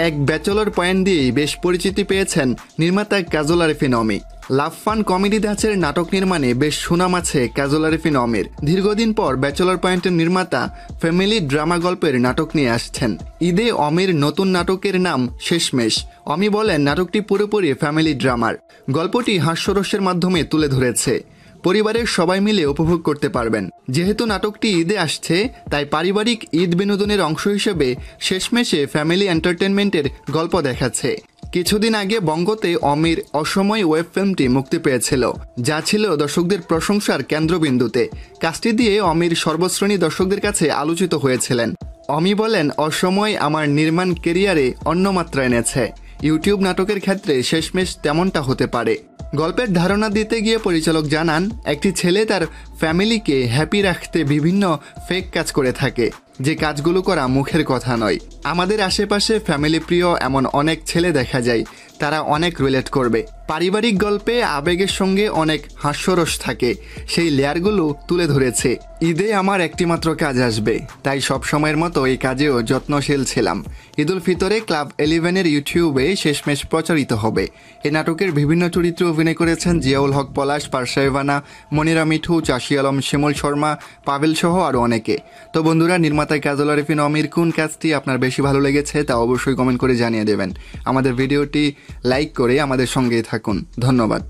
এক bachelor point দিয়েই বেশ পরিচিতি পেয়েছেন নির্মাতা কাজল আরিফিন অমি। লাভ ফান কমেডি ধাঁচের নাটক নির্মাণে বেশ সুনাম আছে কাজল আরিফিন অমির। দীর্ঘদিন পর ব্যাচেলর পয়েন্টের নির্মাতা ফ্যামিলি ড্রামা গল্পের নাটক নিয়ে আসছেন। ঈদে অমির নতুন নাটকের নাম শেষমেশ। অমি বলেন, নাটকটি পুরোপুরি ফ্যামিলি ড্রামার। গল্পটি হাস্যরসের মাধ্যমে তুলে ধরেছে, পরিবারের সবাই মিলে উপভোগ করতে পারবেন। যেহেতু নাটকটি ঈদে আসছে, তাই পারিবারিক ঈদ বিনোদনের অংশ হিসেবে শেষমেশে ফ্যামিলি এন্টারটেনমেন্টের গল্প দেখাচ্ছে। কিছুদিন আগে বঙ্গতে অমির অসময় ওয়েব ফিল্মটি মুক্তি পেয়েছিল, যা ছিল দর্শকদের প্রশংসার কেন্দ্রবিন্দুতে। কাজটি দিয়ে অমির সর্বশ্রেণী দর্শকদের কাছে আলোচিত হয়েছিলেন। অমি বলেন, অসময় আমার নির্মাণ কেরিয়ারে অন্য মাত্রা এনেছে। ইউটিউব নাটকের ক্ষেত্রে শেষমেশ তেমনটা হতে পারে। গল্পের ধারণা দিতে গিয়ে পরিচালক জানান, একটি ছেলে তার ফ্যামিলিকে হ্যাপি রাখতে বিভিন্ন ফেক কাজ করে থাকে, যে কাজগুলো করা মুখের কথা নয়। আমাদের আশেপাশে ফ্যামিলি প্রিয় এমন অনেক ছেলে দেখা যায়, তারা অনেক রিলেট করবে। পারিবারিক গল্পে আবেগের সঙ্গে অনেক হাস্যরস থাকে, সেই লেয়ারগুলো তুলে ধরেছে। ঈদে আমার একটিমাত্র কাজ আসবে, তাই সব সময়ের মতো এই কাজেও যত্নশীল ছিলাম। ঈদুল ফিতরে ক্লাব 11-এর ইউটিউবে শেষমেশ প্রচারিত হবে। এই নাটকের বিভিন্ন চরিত্রে অভিনয় করেছেন জিয়াউল হক পলাশ, পারসা ইভানা, মনিরা মিঠু, চাষি আলম, শিমুল শর্মা, পাভেল সহ আরও অনেকে। তো বন্ধুরা, নির্মাতা কাজল আরিফিন অমির কোন কাজটি আপনার বেশি ভালো লেগেছে তা অবশ্যই কমেন্ট করে জানিয়ে দেবেন। আমাদের ভিডিওটি লাইক করে আমাদের সঙ্গেই থাকুন। ধন্যবাদ।